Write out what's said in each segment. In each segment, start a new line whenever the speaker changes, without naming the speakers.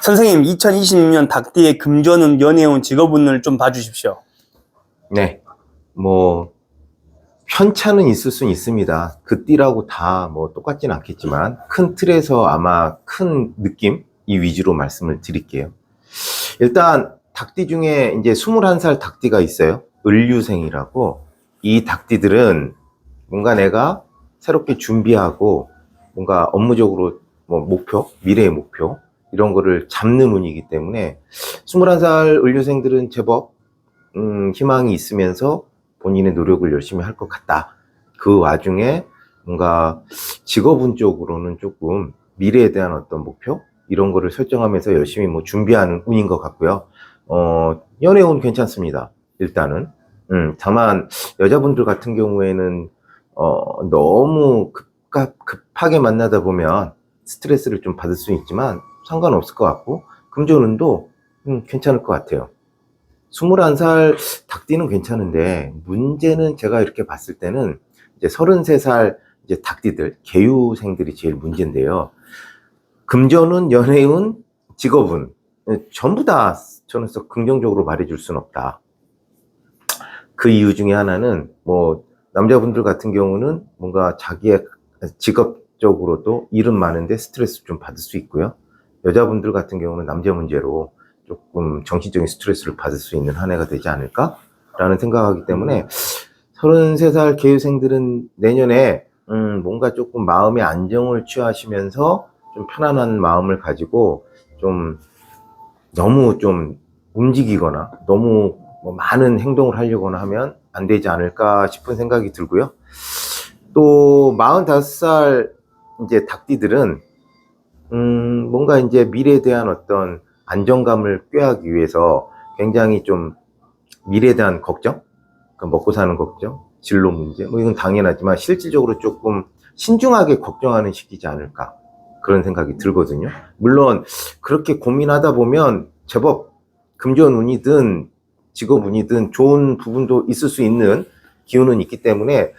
선생님, 2026년 닭띠의 금전운, 연애운, 직업운을 좀 봐주십시오.
네. 뭐, 편차는 있을 수는 있습니다. 그 띠라고 다 뭐 똑같진 않겠지만, 큰 틀에서 아마 큰 느낌, 이 위주로 말씀을 드릴게요. 일단, 닭띠 중에 이제 21살 닭띠가 있어요. 을류생이라고. 이 닭띠들은 뭔가 내가 새롭게 준비하고, 뭔가 업무적으로 뭐 목표, 미래의 목표, 이런 거를 잡는 운이기 때문에 21살 을류생들은 제법 희망이 있으면서 본인의 노력을 열심히 할 것 같다. 그 와중에 뭔가 직업운 쪽으로는 조금 미래에 대한 어떤 목표 이런 거를 설정하면서 열심히 뭐 준비하는 운인 것 같고요. 연애운 괜찮습니다. 일단은 다만 여자분들 같은 경우에는 너무 급하게 만나다 보면 스트레스를 좀 받을 수 있지만 상관없을 것 같고, 금전운도 괜찮을 것 같아요. 21살 닭띠는 괜찮은데, 문제는 제가 이렇게 봤을 때는 이제 33살 이제 닭띠들, 계유생들이 제일 문제인데요. 금전운, 연애운, 직업운 전부 다 저는 긍정적으로 말해줄 수는 없다. 그 이유 중에 하나는 뭐 남자분들 같은 경우는 뭔가 자기의 직업적으로도 일은 많은데 스트레스 좀 받을 수 있고요. 여자분들 같은 경우는 남자 문제로 조금 정신적인 스트레스를 받을 수 있는 한 해가 되지 않을까? 라는 생각하기 때문에 33살 계유생들은 내년에 뭔가 조금 마음의 안정을 취하시면서 좀 편안한 마음을 가지고 좀 너무 좀 움직이거나 너무 뭐 많은 행동을 하려거나 하면 안 되지 않을까 싶은 생각이 들고요. 또 45살 이제 닭띠들은 뭔가 이제 미래에 대한 어떤 안정감을 꾀하기 위해서 굉장히 좀 미래에 대한 걱정, 그러니까 먹고 사는 걱정, 진로 문제, 뭐 이건 당연하지만 실질적으로 조금 신중하게 걱정하는 시기지 않을까, 그런 생각이 들거든요. 물론 그렇게 고민하다 보면 제법 금전운이든 직업운이든 좋은 부분도 있을 수 있는 기운은 있기 때문에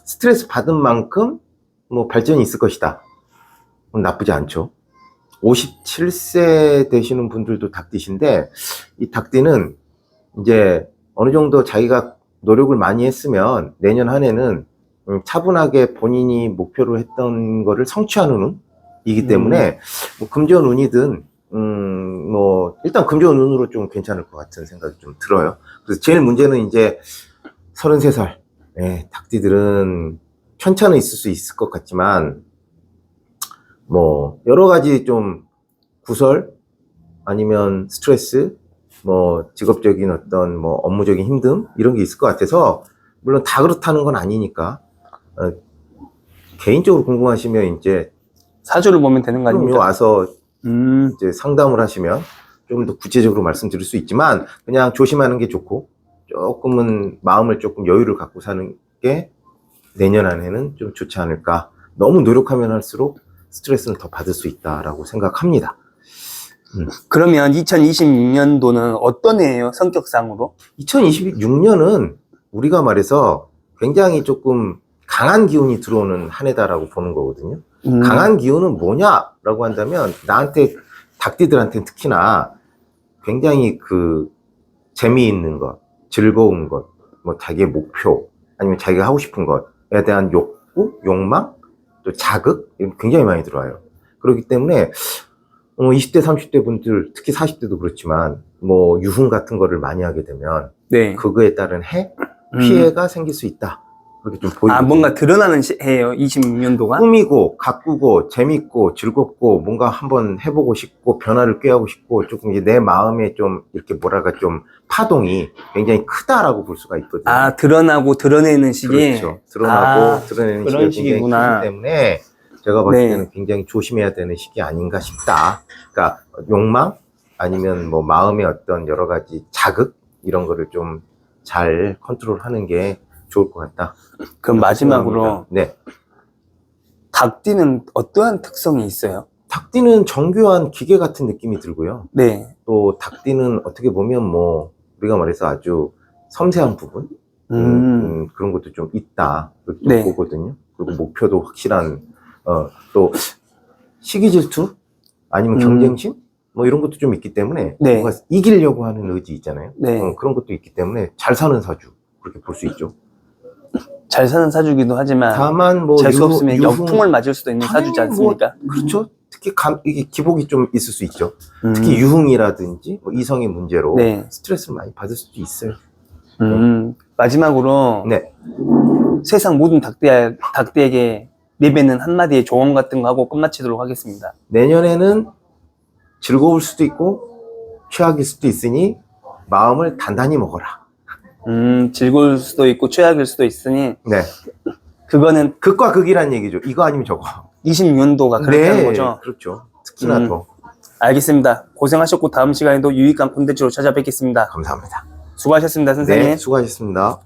스트레스 받은 만큼 뭐 발전이 있을 것이다. 나쁘지 않죠. 57세 되시는 분들도 닭띠신데, 이 닭띠는 이제 어느 정도 자기가 노력을 많이 했으면 내년 한 해는 차분하게 본인이 목표로 했던 거를 성취하는 운이기 때문에 뭐 금전운이든 뭐 일단 금전운으로 좀 괜찮을 것 같은 생각이 좀 들어요. 그래서 제일 문제는 이제 33살 닭띠들은 편차는 있을 수 있을 것 같지만 뭐 여러 가지 좀 구설 아니면 스트레스, 뭐 직업적인 어떤 뭐 업무적인 힘듦 이런 게 있을 것 같아서, 물론 다 그렇다는 건 아니니까 개인적으로 궁금하시면 이제
사주를 보면 되는 거
그럼요,
아닙니까?
와서 이제 상담을 하시면 좀 더 구체적으로 말씀드릴 수 있지만, 그냥 조심하는 게 좋고 조금은 마음을 조금 여유를 갖고 사는 게 내년 안에는 좀 좋지 않을까. 너무 노력하면 할수록 스트레스는 더 받을 수 있다라고 생각합니다.
그러면 2026년도는 어떤 해예요, 성격상으로?
2026년은 우리가 말해서 굉장히 조금 강한 기운이 들어오는 한 해다라고 보는 거거든요. 강한 기운은 뭐냐라고 한다면, 나한테, 닭띠들한테 특히나 굉장히 그 재미있는 것, 즐거운 것, 뭐 자기의 목표, 아니면 자기가 하고 싶은 것에 대한 욕구, 욕망, 또 자극, 이런 굉장히 많이 들어와요. 그렇기 때문에 20대, 30대 분들, 특히 40대도 그렇지만 뭐 유흥 같은 거를 많이 하게 되면
네.
그거에 따른 피해가 생길 수 있다. 그렇게 좀 보이고.
뭔가 드러나는 해예요, 26년도가?
꾸미고, 가꾸고, 재밌고, 즐겁고, 뭔가 한번 해보고 싶고, 변화를 꾀하고 싶고, 조금 이제 내 마음에 좀 이렇게 뭐랄까 좀 파동이 굉장히 크다라고 볼 수가 있거든요.
드러나고 드러내는 시기?
그렇죠. 드러나고 드러내는
그런
시기가 굉장히
시기구나.
크기 때문에 제가 봤을
네.
때는 굉장히 조심해야 되는 시기 아닌가 싶다. 그러니까 욕망 아니면 뭐 마음의 어떤 여러 가지 자극 이런 거를 좀 잘 컨트롤하는 게 좋을 것 같다.
그럼 마지막으로
생각합니다. 네.
닭띠는 어떠한 특성이 있어요?
닭띠는 정교한 기계 같은 느낌이 들고요.
네.
또 닭띠는 어떻게 보면 뭐 우리가 말해서 아주 섬세한 부분 그런 것도 좀 있다 그렇게
네.
보거든요. 그리고 목표도 확실한 또 시기 질투 아니면 경쟁심? 뭐 이런 것도 좀 있기 때문에
네.
뭔가 이기려고 하는 의지 있잖아요.
네.
그런 것도 있기 때문에 잘 사는 사주 그렇게 볼 수 있죠.
잘 사는 사주기도 하지만
다만 뭐
재수 없으면 역풍을 맞을 수도 있는
당연히
사주지 않습니까?
그렇죠. 특히 이게 기복이 좀 있을 수 있죠.
음.
특히 유흥이라든지 뭐 이성의 문제로
네.
스트레스를 많이 받을 수도 있어요.
마지막으로
네.
세상 모든 닭띠에게 내뱉는 한마디의 조언 같은 거 하고 끝마치도록 하겠습니다.
내년에는 즐거울 수도 있고 최악일 수도 있으니 마음을 단단히 먹어라.
즐거울 수도 있고 최악일 수도 있으니
네.
그거는
극과 극이란 얘기죠. 이거 아니면 저거.
26년도가 그렇다는
네,
거죠.
그렇죠. 특히나 더.
알겠습니다. 고생하셨고 다음 시간에도 유익한 콘텐츠로 찾아뵙겠습니다.
감사합니다.
수고하셨습니다, 선생님.
네, 수고하셨습니다.